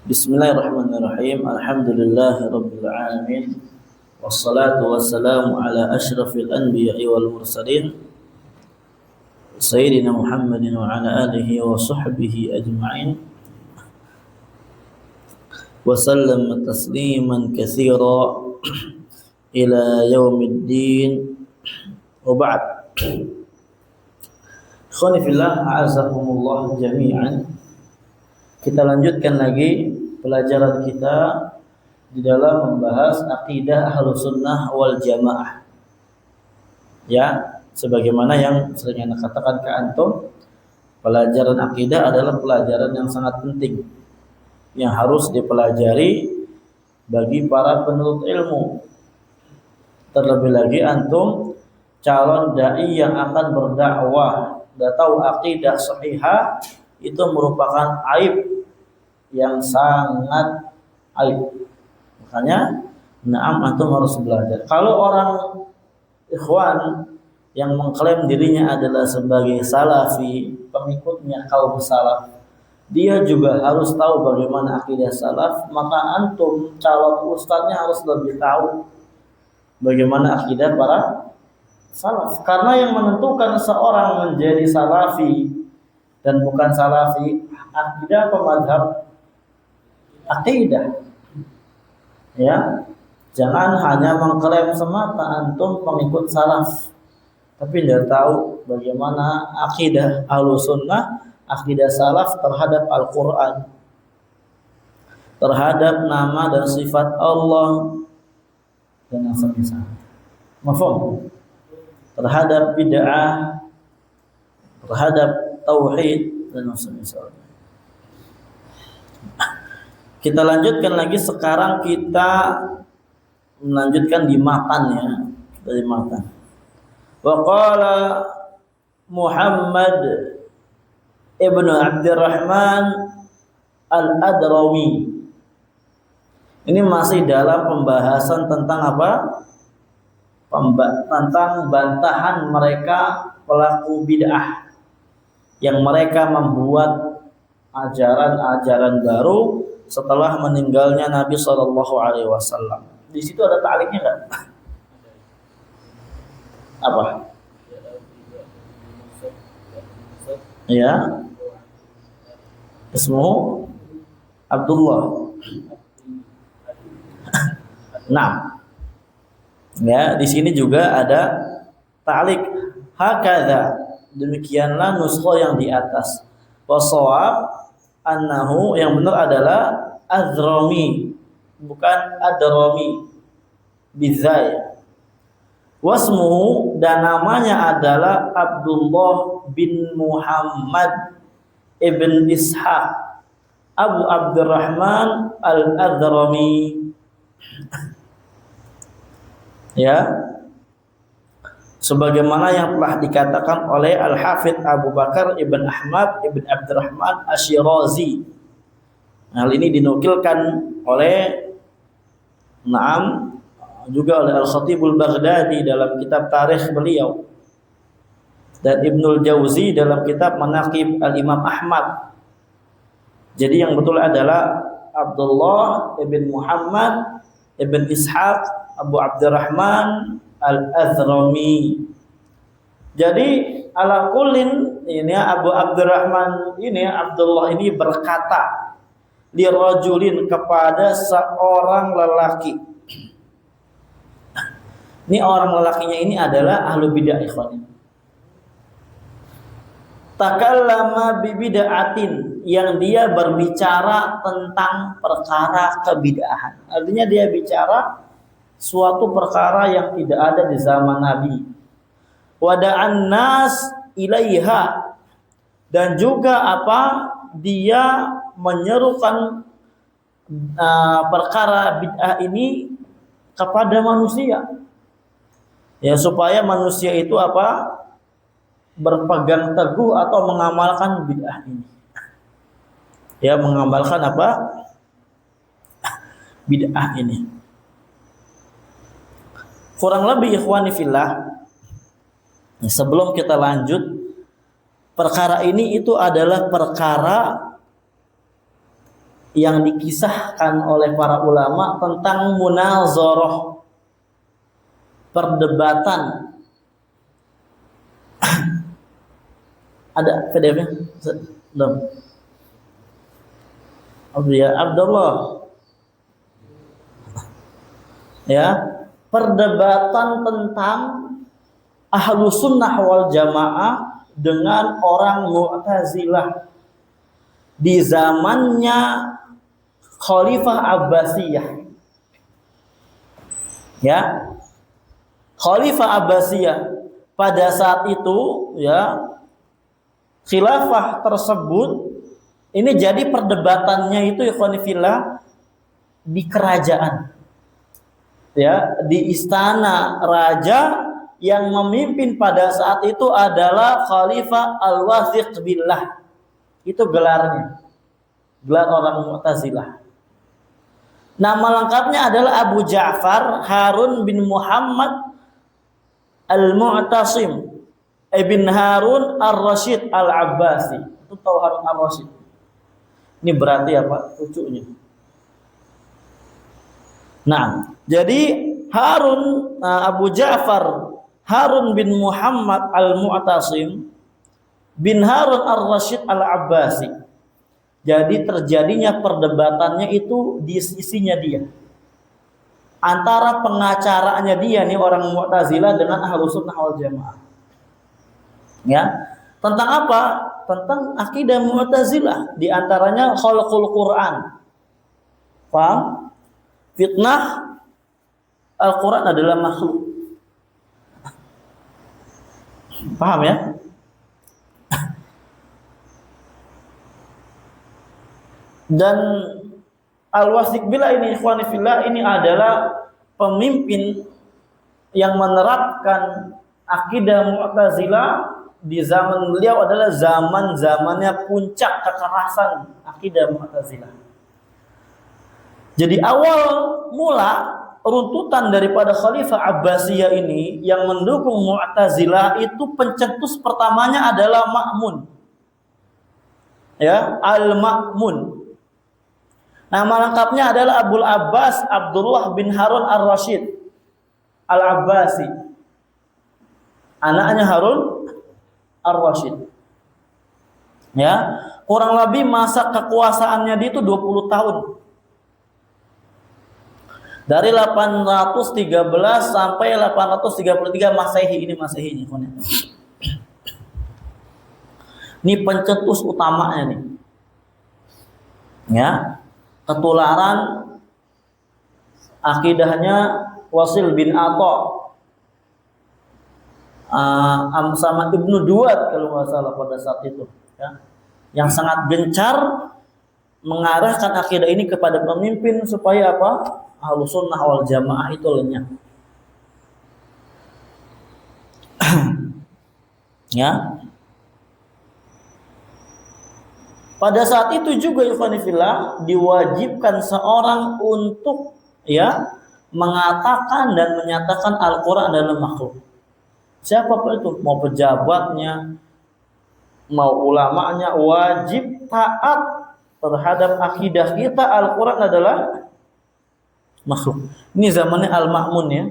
Bismillahirrahmanirrahim. Alhamdulillahirabbil alamin. Wassalatu wassalamu ala asyrafil anbiya'i wal mursalin Sayyidina Muhammadin wa ala alihi wa sahbihi ajma'in. Wa sallama tasliman katsira ila yaumiddin. Wa ba'd. Ikhwani fillah, a'azakumullah jami'an. Kita lanjutkan lagi pelajaran kita di dalam membahas akidah Ahlus Sunnah wal Jamaah. Ya, sebagaimana yang sering Anda katakan ke antum, pelajaran akidah adalah pelajaran yang sangat penting yang harus dipelajari bagi para penuntut ilmu. Terlebih lagi antum calon dai yang akan berdakwah, dan tahu akidah sahihah itu merupakan aib yang sangat aib. Makanya, antum harus belajar. Kalau orang ikhwan yang mengklaim dirinya adalah sebagai salafi, pengikutnya kaum salaf, dia juga harus tahu bagaimana akidah salaf. Maka antum calon ustadznya harus lebih tahu bagaimana akidah para salaf. Karena yang menentukan seorang menjadi salafi dan bukan salafi, akidah atau mazhab? Akidah. Ya, jangan hanya mengklaim semata antum pengikut salaf, tapi tidak tahu bagaimana akidah Ahlus Sunnah, akidah salaf terhadap Al-Quran, terhadap nama dan sifat Allah dan yang semisal. Mafhum? Terhadap bid'ah, terhadap tauhid dan yang semisal. Kita lanjutkan lagi, sekarang kita melanjutkan di matan, dari matan. Wa qala Muhammad ibnu Abdurrahman al-Adrawi. Ini masih dalam pembahasan tentang apa? Tentang bantahan mereka pelaku bid'ah yang mereka membuat ajaran-ajaran baru setelah meninggalnya Nabi SAW. Di situ ada ta'liqnya enggak? Apa? Ya. Ismu Abdullah. Nah. Ya, di sini juga ada ta'liq. Hakadha, demikianlah nuskha yang di atas. Wasawab annahu, yang benar adalah Adrami, bukan Adrami bizai. Wasmuhu, dan namanya adalah Abdullah bin Muhammad ibn Ishaq Abu Abdurrahman al-Adrami. Ya, sebagaimana yang telah dikatakan oleh Al-Hafidh Abu Bakar ibn Ahmad ibn Abdurrahman Asyirazi. Hal ini dinukilkan oleh juga oleh Al-Khatibul Baghdadi dalam kitab tarikh beliau, dan Ibnul Jauzi dalam kitab Manaqib Al-Imam Ahmad. Jadi yang betul adalah Abdullah ibn Muhammad ibn Ishaq Abu Abdurrahman Al-Azrami. Jadi ala kullin, ini Abu Abdurrahman ini, Abdullah ini berkata li rajulin, kepada seorang lelaki. Ini orang lelakinya ini adalah ahlu bid'ah, ikhwan. Takallama bi bid'atin, yang dia berbicara tentang perkara kebid'ahan. Artinya dia bicara suatu perkara yang tidak ada di zaman Nabi. Wada'an nas ilaiha, dan juga dia menyerukan perkara bid'ah ini kepada manusia, ya, supaya manusia itu berpegang teguh atau mengamalkan bid'ah ini, ya, mengamalkan bid'ah ini. Kurang lebih, ikhwani fillah, sebelum kita lanjut, perkara ini itu adalah perkara yang dikisahkan oleh para ulama tentang munazarah, perdebatan. Ada PDF-nya? Belum. Abdullah. Ya, perdebatan tentang Ahlus Sunnah wal Jamaah dengan orang Mu'tazilah di zamannya Khalifah Abbasiyah. Ya. Khalifah Abbasiyah pada saat itu, ya, khilafah tersebut ini jadi perdebatannya itu ikhwanifillah di kerajaan. Ya, di istana raja yang memimpin pada saat itu adalah Khalifah Al-Wathiq Billah. Itu gelarnya. Gelar orang Mu'tazilah. Nama lengkapnya adalah Abu Ja'far Harun bin Muhammad Al-Mu'tasim Ibn Harun Ar-Rasyid Al-Abbasi. Itu tahu Harun Ar-Rasyid. Ini berarti apa? Cucunya. Nah, jadi Abu Ja'far Harun bin Muhammad Al-Mu'tasim bin Harun Ar-Rasyid Al-Abbasi. Jadi terjadinya perdebatannya itu di sisinya dia. Antara pengacaranya dia nih orang Mu'tazilah dengan Ahlus Sunnah wal Jamaah. Ya. Tentang apa? Tentang akidah Mu'tazilah, di antaranya khalqul Quran. Paham? Fitnah Al-Quran adalah makhluk. Paham ya? Dan Al-Wathiq Billah ini ikhwani fillah ini adalah pemimpin yang menerapkan akidah Mu'tazilah di zaman beliau adalah zaman-zamannya puncak kekerasan akidah Mu'tazilah. Jadi awal mula runtutan daripada Khalifah Abbasiyah ini yang mendukung Mu'tazilah itu pencetus pertamanya adalah Ma'mun. Ya, Al-Ma'mun. Nama lengkapnya adalah Abul Abbas Abdullah bin Harun Ar-Rasyid Al-Abbasi. Anaknya Harun Ar-Rasyid. Ya, kurang lebih masa kekuasaannya dia itu 20 tahun. Dari 813 sampai 833 Masehi, ini Masehi. Ini pencetus utamanya nih. Ya. Ketularan akidahnya Wasil bin Atha sama Ibnu Duwad kalau nggak salah pada saat itu, ya, yang sangat gencar mengarahkan akidah ini kepada pemimpin supaya apa? Ahlus Sunnah wal Jamaah itu lenyap. Ya. Pada saat itu juga ikhwanifillah diwajibkan seorang untuk ya mengatakan dan menyatakan Al-Quran adalah makhluk. Siapapun itu, mau pejabatnya, mau ulamanya, wajib taat terhadap akidah kita Al-Quran adalah makhluk. Ini zamannya Al-Ma'mun ya,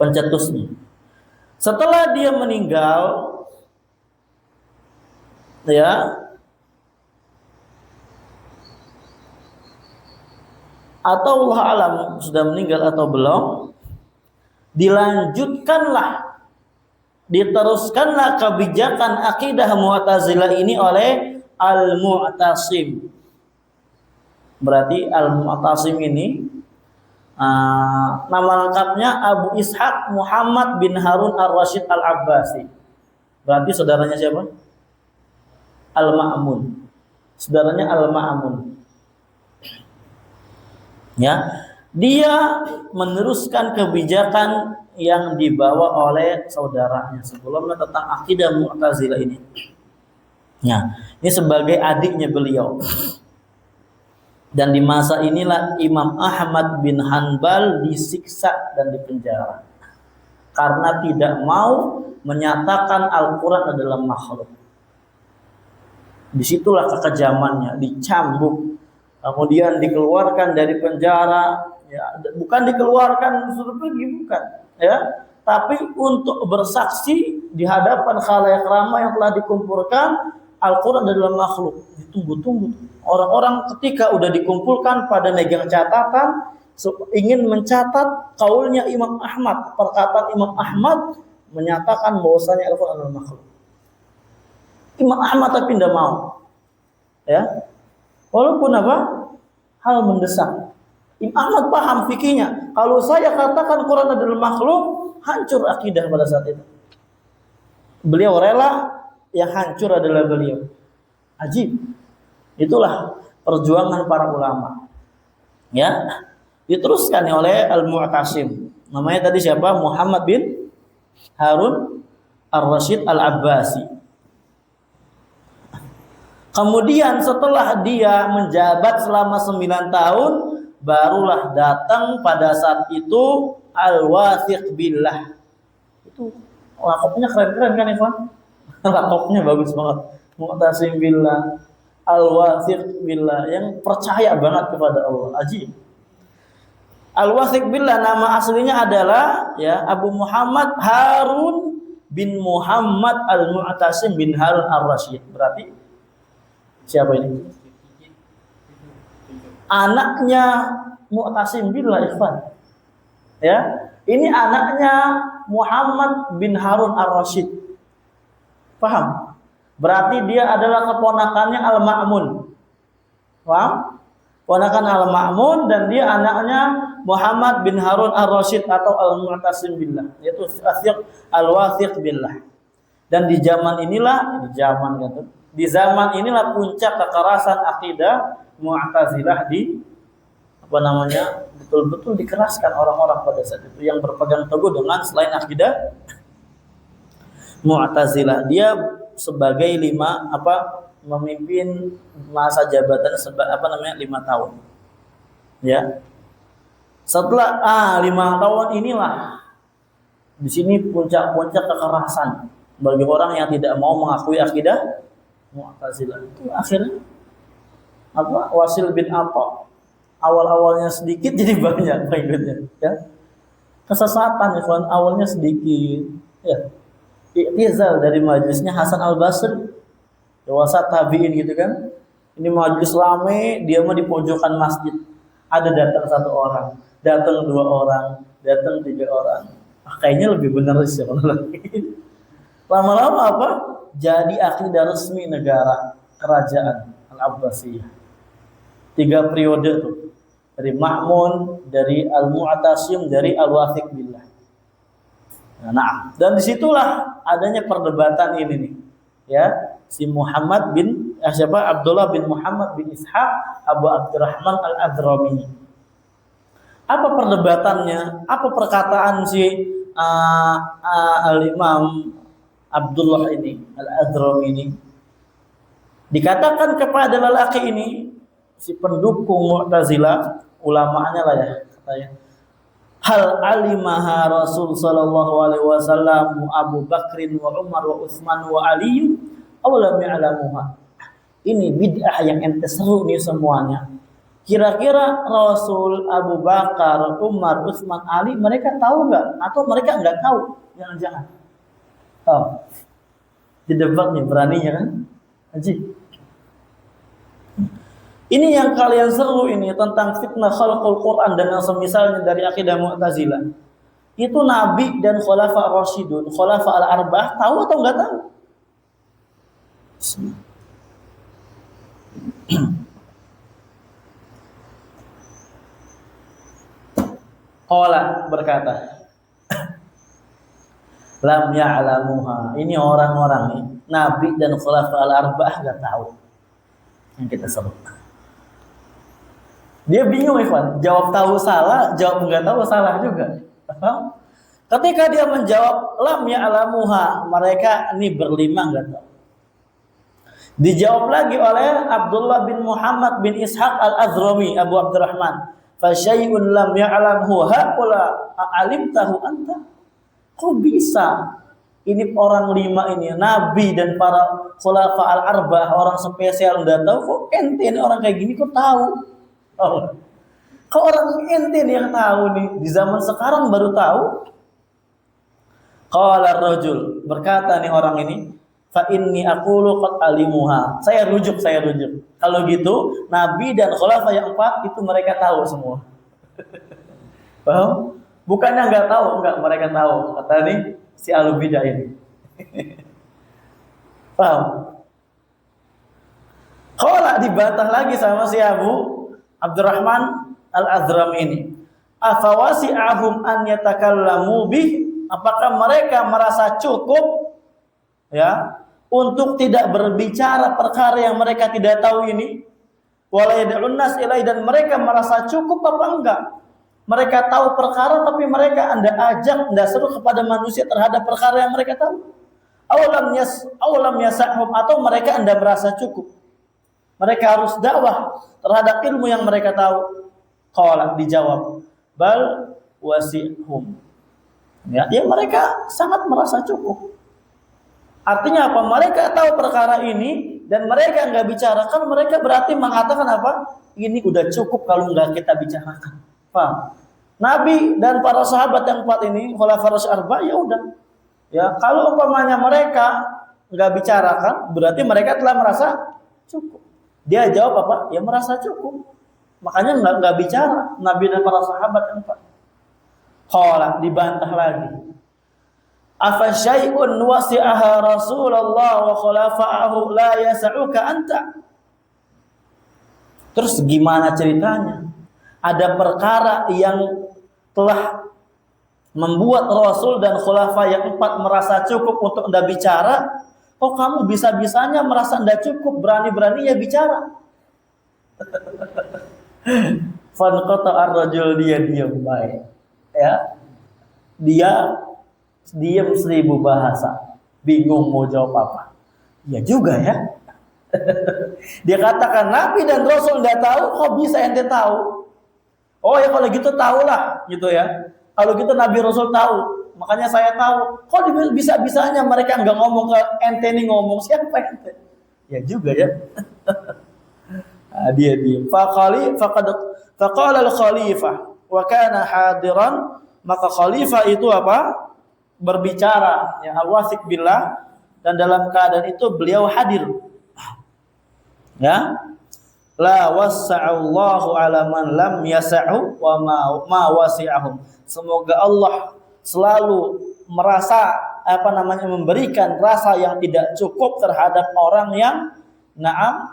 pencetusnya. Setelah dia meninggal, ya, atau Allah alam sudah meninggal atau belum, dilanjutkanlah, diteruskanlah kebijakan akidah Mu'tazilah ini oleh Al-Mu'tasim. Berarti Al-Mu'tasim ini nama lengkapnya Abu Ishaq Muhammad bin Harun Ar-Rasyid Al-Abbasi. Berarti saudaranya siapa? Al-Ma'mun. Saudaranya Al-Ma'mun. Ya, dia meneruskan kebijakan yang dibawa oleh saudaranya sebelumnya tentang akidah Mu'tazilah ini. Ya, ini sebagai adiknya beliau. Dan di masa inilah Imam Ahmad bin Hanbal disiksa dan dipenjara karena tidak mau menyatakan Al-Quran adalah makhluk. Disitulah kekejamannya, dicambuk, kemudian dikeluarkan dari penjara, ya, bukan dikeluarkan suruh pergi, bukan, ya, tapi untuk bersaksi di hadapan khalayak ramai yang telah dikumpulkan. Al-Quran adalah makhluk, ditunggu-tunggu. Orang-orang ketika udah dikumpulkan pada megang catatan, ingin mencatat kaulnya Imam Ahmad, perkataan Imam Ahmad menyatakan bahwasanya Al-Quran adalah makhluk. Imam Ahmad tapi tidak mau, ya, walaupun apa hal mendesak. Imam Ahmad paham fikihnya. Kalau saya katakan Quran adalah makhluk, hancur akidah pada saat itu. Beliau rela, yang hancur adalah beliau. Ajib. Itulah perjuangan para ulama. Ya, diteruskan oleh Al-Mu'tasim. Namanya tadi siapa? Muhammad bin Harun Ar-Rasyid Al-Abbasi. Kemudian setelah dia menjabat selama 9 tahun, barulah datang pada saat itu Al-Wathiq Billah. Itu lakopnya keren-keren kan, Ikhwan? Lakopnya bagus banget. Mu'tasim Billah, Al-Wathiq Billah, yang percaya banget kepada Allah. Ajib. Al-Wathiq Billah nama aslinya adalah, ya, Abu Muhammad Harun bin Muhammad Al-Mu'tasim bin Harun Ar-Rasyid. Berarti siapa ini? Anaknya Mu'tasim Billah, Ikhwan. Ya, ini anaknya Muhammad bin Harun Ar-Rasyid. Paham? Berarti dia adalah keponakannya Al-Ma'mun. Paham? Ponakan Al-Ma'mun, dan dia anaknya Muhammad bin Harun Ar-Rasyid atau Al-Mu'tasim Billah, yaitu Al-Wathiq Billah. Dan di zaman inilah, di zaman inilah puncak kekerasan akidah Mu'tazilah betul-betul dikeraskan orang-orang pada saat itu yang berpegang teguh dengan selain akidah Mu'tazilah. Dia sebagai memimpin masa jabatan 5 tahun. Ya. Setelah 5 tahun inilah di sini puncak-puncak kekerasan bagi orang yang tidak mau mengakui akidah Mu'tazilah. Itu akhirnya Wasil bin Atha. Awal-awalnya sedikit jadi banyak pengikutnya, ya. Kesesatan, Ikhwan, awalnya sedikit, ya. I'tizal dari majelisnya Hasan Al-Basri. Dewasa tabi'in gitu kan. Ini majelis rame, dia mah di pojokan masjid. Ada datang 1 orang, datang 2 orang, datang 3 orang. Kayaknya lebih benar sih lagi. Lama-lama apa? Jadi akidah resmi negara kerajaan Al-Abbasiyah. 3 periode tuh. Dari Ma'mun, dari Al-Mu'tasim, dari Al-Wathiq Billah. Nah, dan disitulah adanya perdebatan ini nih. Ya, si Abdullah bin Muhammad bin Ishaq Abu Abdurrahman Al-Adrami. Apa perdebatannya? Apa perkataan si Al-Imam Abdullah ini, Al-Adrami ini? Dikatakan kepada lelaki ini, si pendukung Mu'tazilah, ulamanya lah ya, katanya, hal alimaha Rasul sallallahu alaihi wasallam Abu Bakrin wa Umar wa Utsman wa Ali aw lam ya'lamuha. Ini bid'ah yang ente seru nih semuanya. Kira-kira Rasul, Abu Bakar, Umar, Utsman, Ali mereka tahu enggak atau mereka enggak tahu? Jangan-jangan. Oh. Didebat nih beraninya kan? Haji. Ini yang kalian seru ini tentang fitnah khalqul Quran dan yang semisalnya dari akidah Mu'tazilah. Itu Nabi dan Khulafa Rasyidun, Khulafa Al-Arba'ah tahu atau enggak tahu? Qala berkata, lam ya'lamuha. Ini orang-orang ini, Nabi dan Khulafa Al-Arba'ah enggak tahu. Yang kita sebut. Dia bingung, Ikhwan. Jawab tahu salah, jawab enggak tahu salah juga. Ketika dia menjawab lam ya'lamuha, mereka ini berlima enggak tahu. Dijawab lagi oleh Abdullah bin Muhammad bin Ishaq Al-Azrami, Abu Abdurrahman. Fa syai'un lam ya'lamhu haqula alimtahu anta. Kok bisa ini orang 5 ini, Nabi dan para khulafa al-arba'ah, orang spesial udah tahu, kok ente ini orang kayak gini kok tahu? Oh. Kok orang ente nih yang tahu nih, di zaman sekarang baru tahu? Qala ar-rajul, berkata nih orang ini, fa inni aqulu qad alimuha. Saya rujuk. Kalau gitu, Nabi dan khulafa yang 4 itu mereka tahu semua. Paham? Bukannya enggak tahu, enggak, mereka tahu. Kata nih si Al-Bidah ini. Paham? Qala dibantah lagi sama si Abu Abdurrahman Al-Azram ini. Afawasi'ahum an yatakallamu bih? Apakah mereka merasa cukup ya untuk tidak berbicara perkara yang mereka tidak tahu ini? Wala yad'un nas ilai, dan mereka merasa cukup apa enggak? Mereka tahu perkara tapi mereka Anda ajak, Anda seru kepada manusia terhadap perkara yang mereka tahu. Awalam yasahum, atau mereka Anda merasa cukup. Mereka harus dakwah terhadap ilmu yang mereka tahu. Qala, dijawab, bal wasihum. Ya, mereka sangat merasa cukup. Artinya apa? Mereka tahu perkara ini dan mereka enggak bicarakan, mereka berarti mengatakan apa? Ini udah cukup kalau enggak kita bicarakan. Paham? Nabi dan para sahabat yang 4 ini, khulafaur arba'ah, ya udah. Ya, kalau umpamanya mereka enggak bicarakan, berarti mereka telah merasa cukup. Dia jawab apa? Ya merasa cukup. Makanya enggak bicara Nabi dan para sahabat yang 4. Qala, dibantah lagi. Afa syai'un wasi'aha Rasulullah wa khulafa'ahu la yas'uka anta? Terus gimana ceritanya? Ada perkara yang telah membuat Rasul dan khulafa yang 4 merasa cukup untuk Anda bicara, kok kamu bisa-bisanya merasa Anda cukup, berani-beraninya bicara? Fanqata ar-rajul, dia diam baik. Ya. Dia diam 1000 bahasa. Bingung mau jawab apa. Ya juga ya. Dia katakan Nabi dan Rasul enggak tahu, kok bisa ente tahu? Oh ya kalau gitu tahulah gitu ya. Kalau gitu Nabi Rasul tahu, makanya saya tahu. Kok bisa-bisanya mereka enggak ngomong ke ente nih, ngomong siapa ente? Ya juga ya. Nah, dia diam. Faqala al-khalifah wa kana hadiran, maka khalifah itu apa? Berbicara, ya, al-wasik billah, dan dalam keadaan itu beliau hadir. Ya. La wasa'allahu ala man lam yasa'hu wa ma wasi'ahum. Semoga Allah selalu memberikan rasa yang tidak cukup terhadap orang yang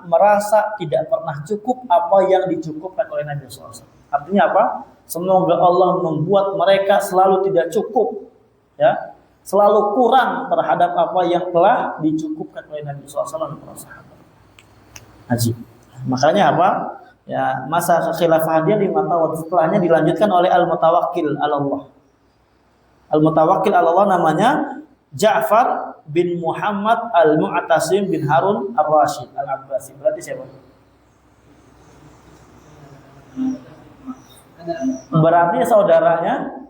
merasa tidak pernah cukup apa yang dicukupkan oleh Nabi SAW. Artinya apa? Semoga Allah membuat mereka selalu tidak cukup, ya, selalu kurang terhadap apa yang telah dicukupkan oleh Nabi SAW dan para sahabat. Haji. Makanya apa? Ya, masa khilafah dia 5 tahun. Setelahnya dilanjutkan oleh al-mutawakkil Allah. Al-mutawakkil Allah namanya Ja'far bin Muhammad al-Mu'tasim bin Harun ar-Rasyid al-Abbasi. Berarti siapa? Berarti saudaranya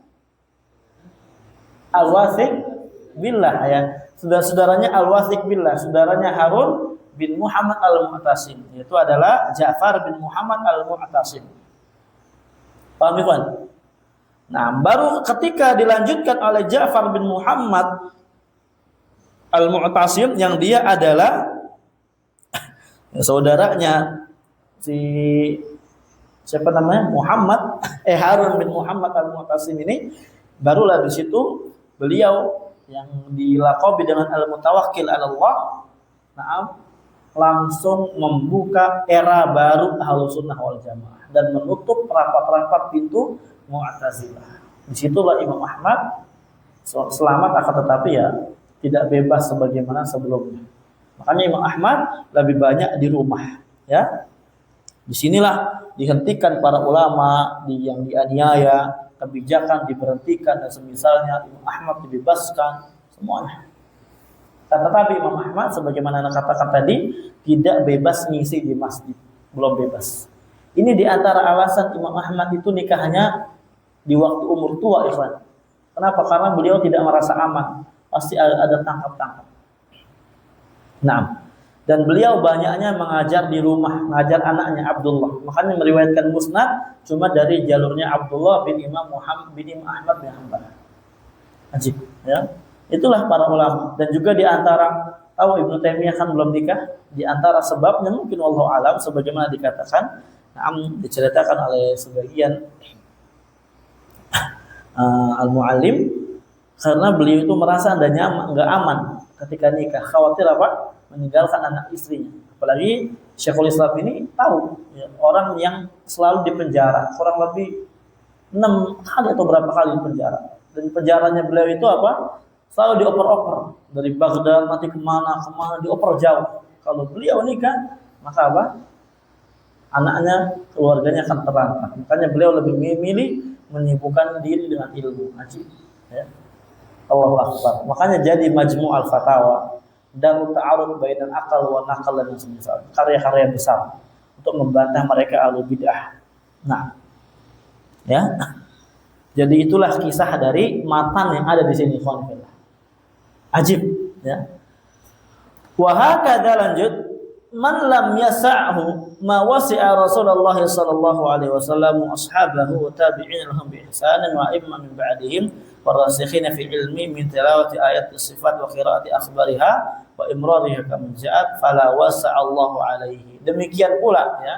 Al-Wasik billah, ya. Saudaranya Al-Wasik billah, saudaranya Harun bin Muhammad al-Mu'tasim, yaitu adalah Ja'far bin Muhammad al-Mu'tasim. Paham ikhwan? Nah, baru ketika dilanjutkan oleh Ja'far bin Muhammad al-Mu'tasim, yang dia adalah saudaranya si siapa namanya? Harun bin Muhammad al-Mu'tasim ini, barulah di situ beliau yang dilaqabi dengan al-mutawakkil Allah, langsung membuka era baru Ahlussunnah wal Jamaah dan menutup rapat-rapat pintu Mu'tazilah. Disitulah Imam Ahmad selamat, akan tetapi ya tidak bebas sebagaimana sebelumnya. Makanya Imam Ahmad lebih banyak di rumah, ya. Disinilah dihentikan para ulama yang dianiaya, kebijakan diberhentikan dan semisalnya. Imam Ahmad dibebaskan semuanya. Tetapi Imam Ahmad sebagaimana Anda katakan tadi tidak bebas ngisi di masjid, belum bebas. Ini di antara alasan Imam Ahmad itu nikahnya di waktu umur tua, ikhwan. Kenapa? Karena beliau tidak merasa aman. pasti ada tangkap-tangkap. Nah, dan beliau banyaknya mengajar di rumah, mengajar anaknya Abdullah. Makanya meriwayatkan musnad cuma dari jalurnya Abdullah bin Imam Muhammad bin Imam Ahmad bin Hanbal. Ajib, ya. Itulah para ulama. Dan juga di antara, tahu Ibnu Taimiyah kan belum nikah, di antara sebabnya mungkin wallahu alam sebagaimana dikatakan, diceritakan oleh sebagian al-muallim, karena beliau itu merasa nggak aman ketika nikah, khawatir apa? Meninggalkan anak istrinya. Apalagi Syekhul Islam ini tahu ya, orang yang selalu dipenjara, kurang lebih 6 kali atau berapa kali dipenjara. Dan penjaranya beliau itu apa? Selalu dioper-oper dari Baghdad nanti kemana dioper jauh. Kalau beliau nikah, maka apa? Anaknya, keluarganya akan terangkat. Makanya beliau lebih memilih menyibukkan diri dengan ilmu. Ajib. Ya. Allahu Akbar. Makanya jadi Majmu' al-Fatawa, Darut Ta'arud Bainal Aqal wa Naqal dan semisal. Karya-karya besar untuk membantah mereka ahlu bid'ah. Nah, ya. Jadi itulah kisah dari matan yang ada di sini, ikhwan. Ajib, ya. Wa hakadha, lanjut, man lam yasa'hu ma wasi'a Rasulullah sallallahu alaihi wasallam wa ashabahu wa tabi'in lahum bi ihsanin wa imma min ba'dihim warasikhina fi ilmi min tilawati ayat sifat wa qiraati akhbariha wa imrariha kama ja'at fala wasa'a Allahu alaihi. Demikian pula, ya.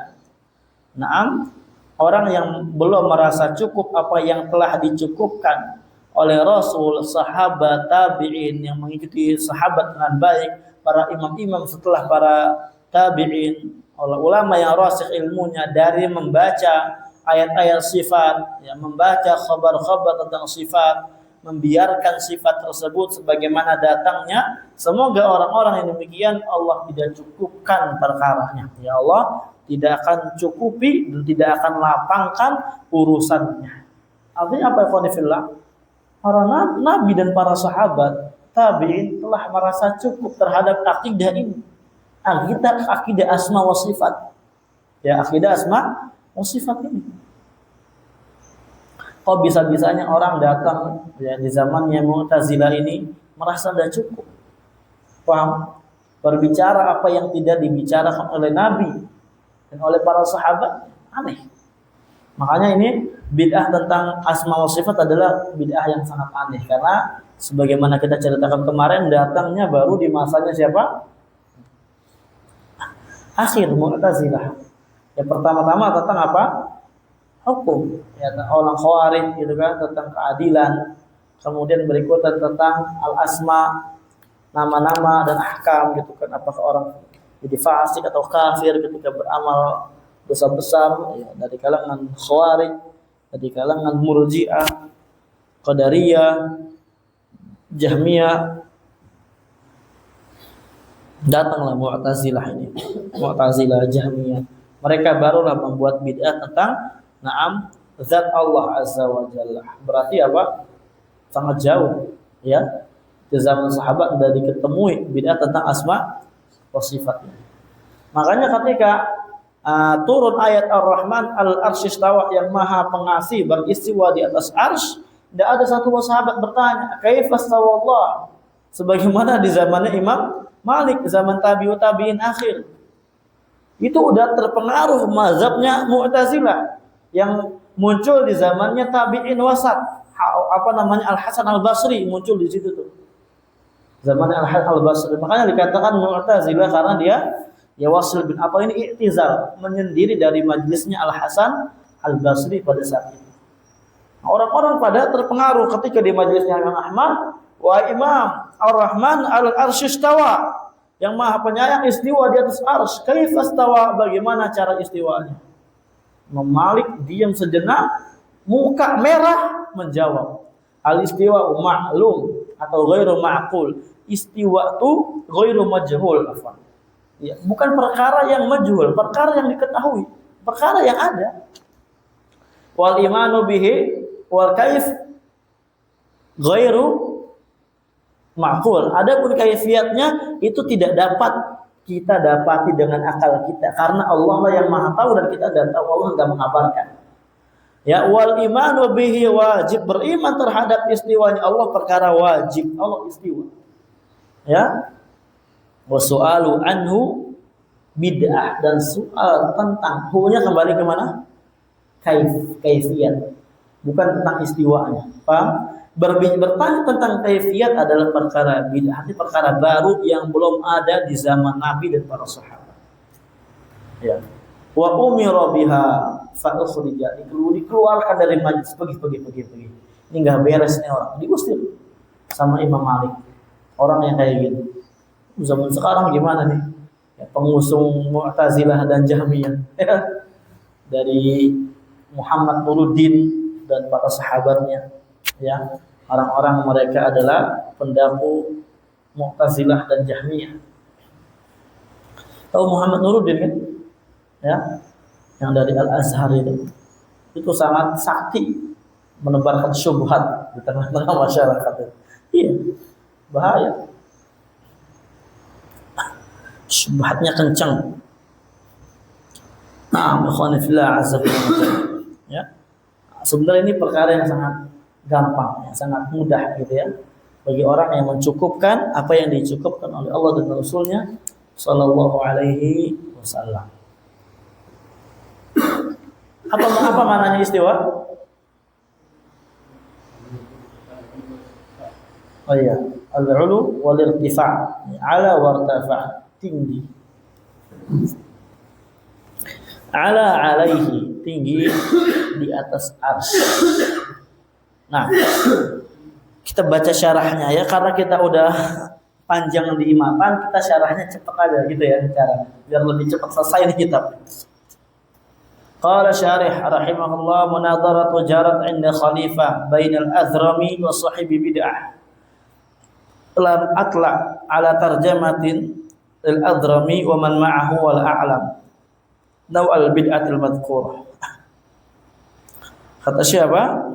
Naam, orang yang belum merasa cukup apa yang telah dicukupkan oleh Rasul, sahabat, tabi'in yang mengikuti sahabat dengan baik, para imam-imam setelah para tabi'in, ulama yang rasikh ilmunya dari membaca ayat-ayat sifat, ya, membaca khabar-khabar tentang sifat, membiarkan sifat tersebut sebagaimana datangnya. Semoga orang-orang yang demikian Allah tidak cukupkan perkaranya. Ya Allah tidak akan cukupi dan tidak akan lapangkan urusannya. Artinya apa, ikhwanifillah? Para nabi dan para sahabat tabi'in telah merasa cukup terhadap akidah ini. Akidah asma wa sifat. Ya, akidah asma wa sifat ini. Kok bisa-bisanya orang datang ya di zamannya Mu'tazilah ini merasa tidak cukup. Paham? Berbicara apa yang tidak dibicarakan oleh nabi dan oleh para sahabat, aneh. Makanya ini bid'ah tentang asma wa sifat adalah bid'ah yang sangat aneh, karena sebagaimana kita ceritakan kemarin, datangnya baru di masanya siapa? Akhir Mu'tazilah. Yang pertama-tama tentang apa? Hukum. Ya, orang Khawarij gitu kan, tentang keadilan. Kemudian berikutnya tentang al-asma, nama-nama dan ahkam gitu kan, apakah orang jadi fasik atau kafir ketika beramal dosa besar, ya, dari kalangan Khawarij, dari kalangan Murji'ah, Qadariyah, Jahmiyah. Datanglah Mu'tazilah ini, Mu'tazilah, Jahmiyah. Mereka barulah membuat bid'ah tentang na'am zat Allah Azza wa Jalla. Berarti apa? Sangat jauh, ya. Di zaman sahabat sudah diketemui bid'ah tentang asma wa sifatnya. Makanya ketika turun ayat Ar-Rahman al-Arsy istawa, yang maha pengasih beristiwa di atas arsy, tidak ada satu sahabat bertanya, kaifa istawa Allah? Sebagaimana di zamannya Imam Malik, zaman tabi'in akhir. Itu udah terpengaruh mazhabnya Mu'tazilah yang muncul di zamannya tabi'in wasat. Al-Hasan al-Basri muncul di situ tuh. Zaman Al-Hasan al-Basri. Makanya dikatakan Mu'tazilah karena dia ya Wasil bin Atha ini i'tizal, menyendiri dari majelisnya Al-Hasan al-Basri pada saat itu. Orang-orang pada terpengaruh ketika di majelisnya Imam Ahmad, wa Imam Ar-Rahman al-Arsy istawa, yang maha penyayang istiwa di atas arsy. Kaifa istawa? Bagaimana cara istiwanya? Imam Malik diam sejenak, muka merah, menjawab, al-istiwa ma'lum atau ghairu ma'qul. Istiwa itu ghairu majhul, afwan. Ya, bukan perkara yang majhul, perkara yang diketahui, perkara yang ada. Wal imanu bihi wal kaif ghairu ma'qul. Adapun kaifiatnya itu tidak dapat kita dapati dengan akal kita, karena Allah lah yang maha tahu dan kita tidak tahu, Allah tidak mengabarkan. Ya, wal imanu bihi wajib, beriman terhadap istiwanya Allah perkara wajib. Allah istiwa. Ya. Wa su'alu anhu bid'ah, dan soal tentang hukumnya kembali ke mana? Kaifiyat. Bukan tentang istiwanya. Paham? Bertanya tentang kaifiyat adalah perkara bid'ah, perkara baru yang belum ada di zaman Nabi dan para sahabat. Ya. Wa umira biha fa ukhrija, dikeluarkan dari majlis, pergi. Ini enggak beres nih orang, diusir sama Imam Malik. Orang yang kayak gitu. Zaman sekarang gimana nih? Ya, pengusung Mu'tazilah dan Jahmiyah. Ya. Dari Muhammad Nuruddin dan para sahabatnya. Ya. Orang-orang mereka adalah pendahulu Mu'tazilah dan Jahmiyah. Tahu Muhammad Nuruddin kan? Ya, yang dari Al-Azhar itu sangat sakti menebarkan syubhat di tengah-tengah masyarakat. Iya, bahaya. Syubhatnya kencang. Nah, ikhwan fillah azza wa jalla. Ya. Sebenarnya ini perkara yang sangat gampang, yang sangat mudah gitu ya. Bagi orang yang mencukupkan apa yang dicukupkan oleh Allah dan Rasul-Nya sallallahu alaihi wasallam. Apa maknanya istiwa? Oh iya, al-'ulu wal irtifa', ala wartafa', tinggi. Ala alaihi, tinggi di atas arsy. Nah, kita baca syarahnya ya, karena kita udah panjang di matan, kita syarahnya cepat aja gitu ya cara, biar lebih cepat selesai nih kitab. Qala syarih rahimahullah, munadharatu jarat 'inda khalifah bainal azrami wa sahibi bid'ah. Lam atla ala tarjamatin al-azrami wa man ma'ahu wal a'lam naw al-bid'atil madhkurah. Kata siapa?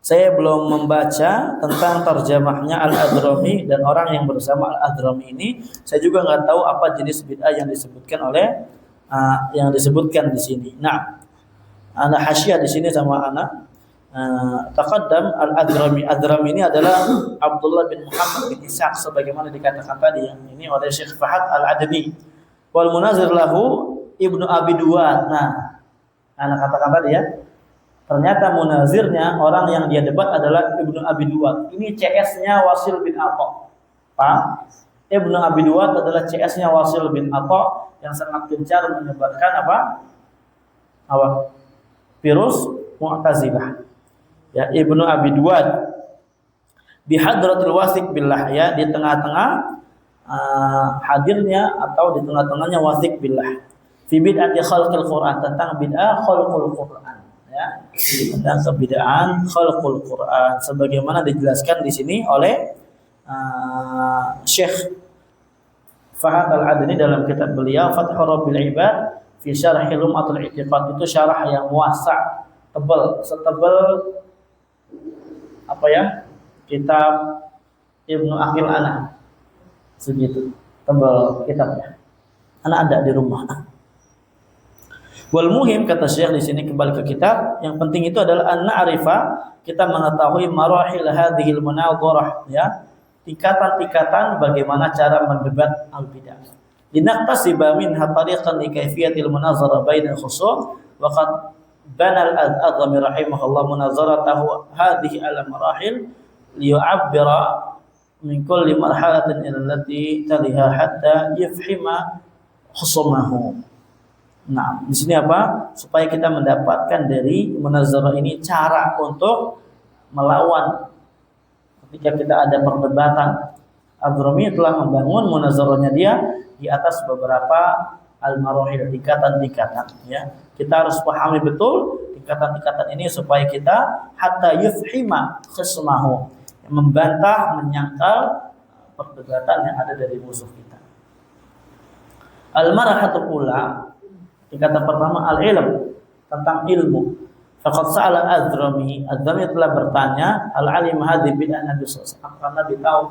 Saya belum membaca tentang terjemahnya Al-Adrami dan orang yang bersama Al-Adrami ini. Saya juga nggak tahu apa jenis bid'ah yang disebutkan oleh di sini. Nah, ana hasyiah di sini sama ana taqaddam Al-Adrami. Adrami ini adalah Abdullah bin Muhammad bin Ishaq sebagaimana dikatakan tadi ya. Ini oleh Syekh Fahad Al-Adni. Wal munazir lahu Ibnu Abi Duwad. Nah, ana katakan tadi ya. Ternyata munazirnya orang yang dia debat adalah Ibnu Abi Duwad. Ini CS-nya Wasil bin Atha. Paham? Ibnu Abi Duwad adalah CS-nya Wasil bin Atha yang sangat gencar menyebarkan virus Mu'tazilah. Ya, Ibnu Abi Duwad bihadratil Wasik billah, ya, di tengah-tengah hadirnya atau di tengah-tengahnya Wasik billah. Fi bid'ati khalqil Qur'an, tentang bid'ah khalqul Qur'an, ya. Tentang kebid'ahan khalqul Qur'an sebagaimana dijelaskan di sini oleh Syekh Fahad Al-Adni dalam kitab beliau Fathur Rabbil Ibad fi Syarh Lum'atul I'tiqad. Itu syarah yang wasa', tebal, setebal apa ya? Kitab Ibnu Aqil ana. Segitu tebal kitabnya. Ana ada di rumah. Wal muhim, kata Syekh di sini, kembali ke kitab, yang penting itu adalah an-na'rifa, kita mengetahui marahil hadhil munadharah, ya. Tingkatan-tingkatan bagaimana cara mendebat al-bid'ah. Linaqtasiba minha tariqan li kayfiyatil munazarah bainal khusum wa qad bana al-Adhami rahimahullah munazaratahu hadhihi ala marahil liyu'abbira min kulli marhalatin ila allati taliha hatta yafhima khusumahu. Nah, di sini apa? Supaya kita mendapatkan dari munazarah ini cara untuk melawan ketika kita ada perdebatan. Adrami telah membangun munazarahnya dia di atas beberapa al-marahil, tingkatan-tingkatan, ya. Kita harus pahami betul tingkatan-tingkatan ini supaya kita hatta yufhima khismahu, membantah, menyangkal perdebatan yang ada dari musuh kita. Al-marhatul ula, tingkatan pertama al-ilm, tentang ilmu. Faqad sa'ala Adrami telah bertanya al-alim hadhi bid'ah Nabi sallallahu alaihi wasallam. Apakah Nabi tahu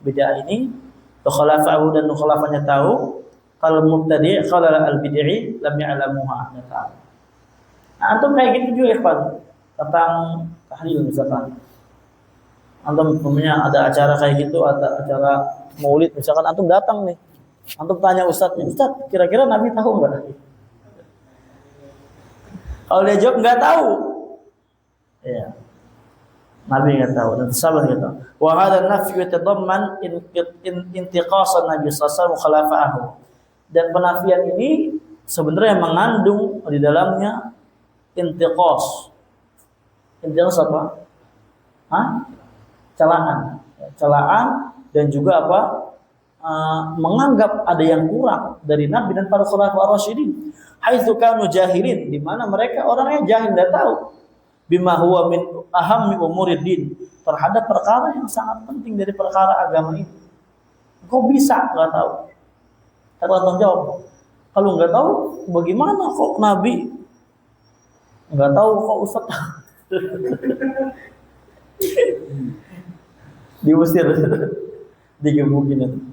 bid'ah ini? Khulafahu dan khulafanya tahu. Kalau mubtadi' qala al-bid'i lam ya'lamuha. Antum kayak gitu juga ikhwan tentang tahlil misalkan. Antum punya ada acara kayak gitu, ada acara maulid misalkan antum datang nih. Antum tanya ustadznya, Ustadz kira-kira Nabi tahu nggak? Kalau dia jawab nggak tahu, ya Nabi nggak tahu dan sahabat nggak tahu. Wa hadha nafyu yatadamman intiqasan Nabi sallallahu alaihi wasallam. Dan penafian ini sebenarnya mengandung di dalamnya intiqas. Intiqas apa? Celaan. Celaan dan juga apa? Menganggap ada yang kurang dari Nabi dan para khulafaur rasyidin. Haitsu kanu jahilin, di mana mereka orangnya jahil, tidak tahu bima huwa min ahammi umuriddin, terhadap perkara yang sangat penting dari perkara agama ini. Kok bisa nggak tahu? Tergantung jawab. Kalau nggak tahu, bagaimana kok Nabi nggak tahu kok Ustaz? Diusir, digebukin itu.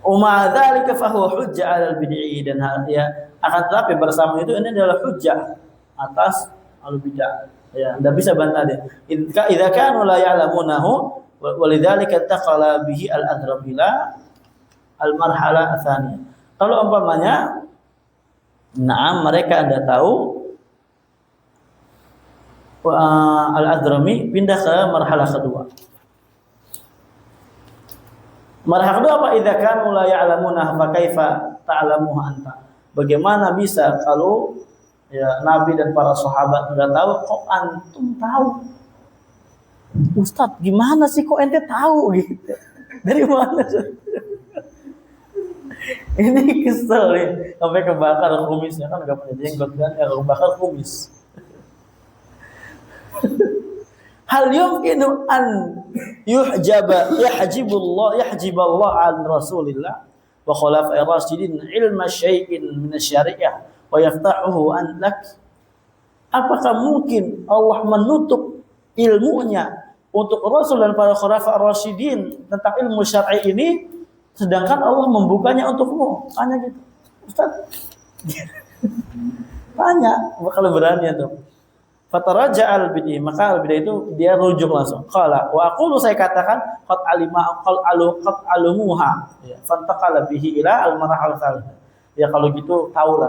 Umma dzalika fa huwa hujjah 'alal bid'i, dan ya akan tetapi bersama itu ini adalah hujjah atas al-bid'ah. Ya, enggak bisa bantah dia. Idza kanu la ya'lamunahu walidzalika taqala bihi al-adram ila al-marhala tsaniyah. Kalau umpamanya mereka Anda tahu al-adrami pindah ke marhalah kedua. Marhalah kedua apa? Idza kanu la ya'lamunahu fa kaifa ta'lamuhu anta? Bagaimana bisa kalau ya Nabi dan para sahabat nggak tahu, kok antum tahu? Ustadz, gimana sih kok ente tahu gitu? Dari mana? Ini kesel nih, sampai kebakar kumisnya, kan nggak punya jenggot kan, ya kebakar kumis. Hal yumkinu an yahjiballah an Rasulillah wa khulafa'i rasyidin ilma syai'in min asy-syari'ah wa yaftahuhu an lak. Apakah mungkin Allah menutup ilmunya untuk Rasul dan para khulafa' rasyidin tentang ilmu syar'i ini, sedangkan Allah membukanya untukmu? Tanya gitu, Ustaz. Tanya, kalau berani tuh. Fataraja al-bid'i, maka al-bid'ah itu dia rujuk langsung. Qala wa aqulu, saya katakan qad alumuha, ya, fantaqala bihi ila al-marhal tsalitsah. Ya kalau gitu tahu.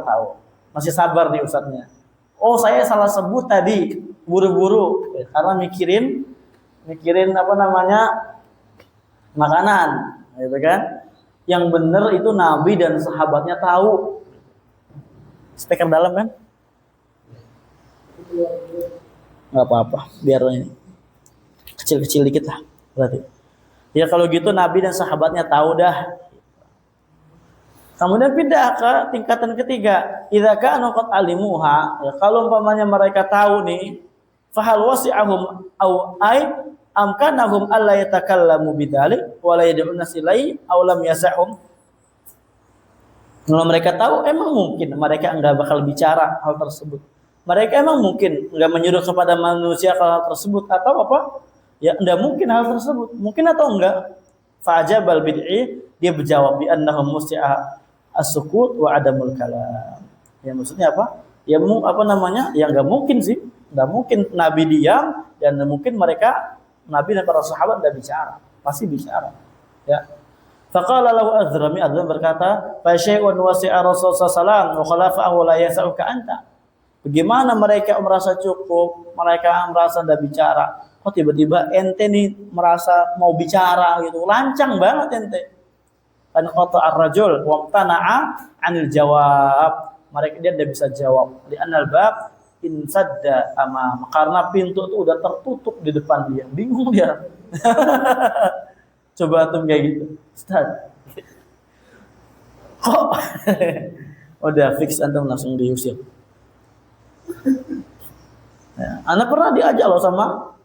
Masih sabar nih ustadznya. Oh, saya salah sebut tadi, buru-buru ya, karena mikirin apa namanya? Makanan, gitu kan? Yang benar itu Nabi dan sahabatnya tahu. Speaker dalam kan? Nggak apa-apa, biar ini kecil-kecil dikit lah berarti. Ya kalau gitu Nabi dan sahabatnya tahu dah. Kemudian pindah ke tingkatan ketiga. Idza kanu qad alimuha, ya, kalau umpamanya mereka tahu nih, fahal wasi'ahum aw ay amkanahum alla yatakallamu bidzalik wa la yad'un nasilai aw lam yas'hum. Kalau mereka tahu, emang mungkin mereka enggak bakal bicara hal tersebut. Mereka emang mungkin enggak menyuruh kepada manusia hal tersebut atau apa? Ya enggak mungkin hal tersebut. Mungkin atau enggak? Fa'ajabal bid'i, dia berjawab bi annahum musti'a as-sukut wa adamul kalam. Ya maksudnya apa? Ya apa namanya? Ya enggak mungkin sih. Enggak mungkin Nabi diam dan mungkin mereka Nabi dan para sahabat enggak bicara. Pasti bicara. Ya. Faqala lahu Azrami, berkata, "Fa syai'un wasi'a Rasul sallallahu alaihi wasallam wa khalafa'ahu la yas'uka anta." Bagaimana mereka merasa cukup, mereka merasa tidak bicara. Kok tiba-tiba ente nih merasa mau bicara gitu, lancang banget ente. Kan qata ar-rajul wa tana'a 'anil jawab. Mereka dia tidak bisa jawab. Di anal bab insadda amam, karena pintu itu udah tertutup di depan dia. Bingung dia. Coba antum kayak gitu. Ustaz. Kok udah fix antum langsung diusir. Ya, anak pernah diajak loh sama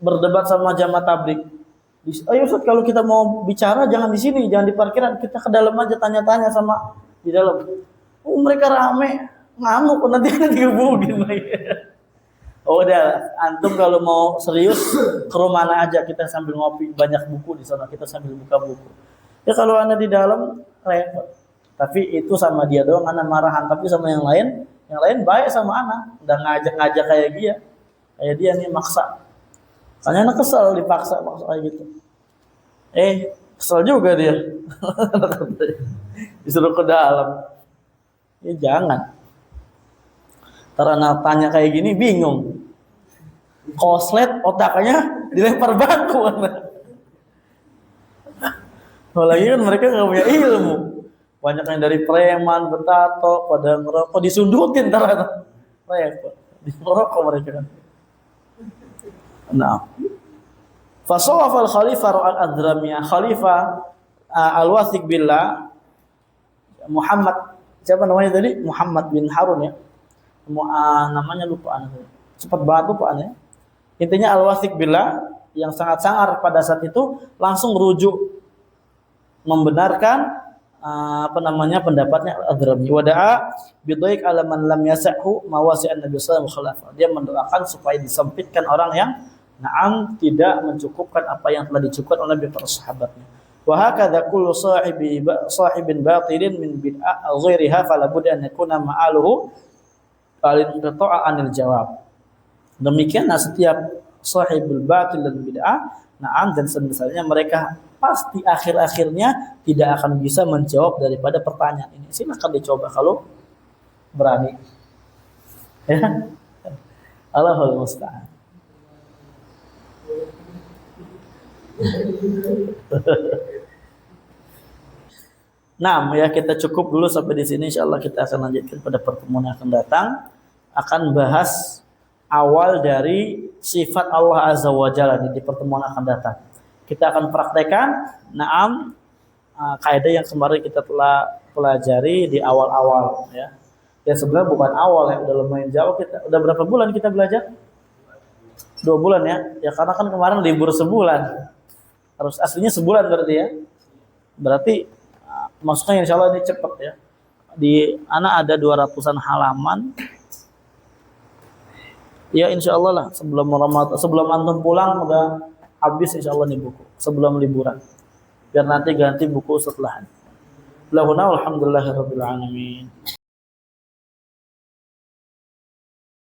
berdebat sama jamaah tabligh. Ayo Ustaz, kalau kita mau bicara jangan di sini, jangan di parkiran, kita ke dalam aja tanya-tanya sama di dalam. Oh, mereka rame, ngamuk nanti digebukin lagi. Oh udah, antum kalau mau serius ke rumah aja, kita sambil ngopi, banyak buku di sana, kita sambil buka buku. Ya kalau anda di dalam repot. Tapi itu sama dia doang anak marahan, tapi sama yang lain Yang lain baik sama anak, udah ngajak-ngajak kayak dia nih maksa. Soalnya anak kesel dipaksa kayak gitu. Kesel juga dia. Disuruh ke dalam. Ya jangan. Karena tanya kayak gini bingung. Koslet otaknya dilempar bangku. Apalagi kan mereka nggak punya ilmu. Banyak yang dari preman, bertato, pada ngerokok, disundukin ternyata. Repot. Ngerokok mereka kan. Nah. Fasawafal Khalifah al-Adramiyah, Khalifah al-Wathiq billah, Muhammad, siapa namanya tadi? Muhammad bin Harun ya. Namanya lupa aneh. Cepat banget lupaan ya. Intinya al-Wathiq billah yang sangat sangar pada saat itu langsung rujuk membenarkan pendapatnya al-Adrami. Wada'a bidhaik ala man lam yasa'hu mawasi'an Nabi sallallahu alaihi wasallam. Dia mendoakan supaya disempitkan orang yang tidak mencukupkan apa yang telah dicukupkan oleh para sahabatnya. Wa hakadha kullu sahibin batilin min bid'ah ghairiha fala budda an yakuna ma'aluhu al-inqita'a 'anil jawab. Demikian setiap sahibul batil dan bid'ah, dan semisalnya mereka pasti akhir-akhirnya tidak akan bisa menjawab daripada pertanyaan ini. Silakan dicoba kalau berani. Ya. Allahul musta'an. Nah, ya kita cukup dulu sampai di sini. Insyaallah kita akan lanjutkan pada pertemuan yang akan datang. Akan bahas awal dari sifat Allah Azza wa Jalla di pertemuan akan datang. Kita akan praktekkan kaidah yang kemarin kita telah pelajari di awal-awal ya. Ya sebenarnya bukan awal ya, udah lumayan jauh kita. Udah berapa bulan kita belajar? 2 bulan ya. Ya karena kan kemarin libur sebulan. Harus aslinya sebulan berarti ya. Berarti masuknya insyaallah ini cepat ya. Di anak ada 200-an halaman. Ya insyaallah lah sebelum antum pulang udah habis insyaallah nih buku sebelum liburan. Biar nanti ganti buku setelah. Lahuna alhamdulillahirabbil alamin.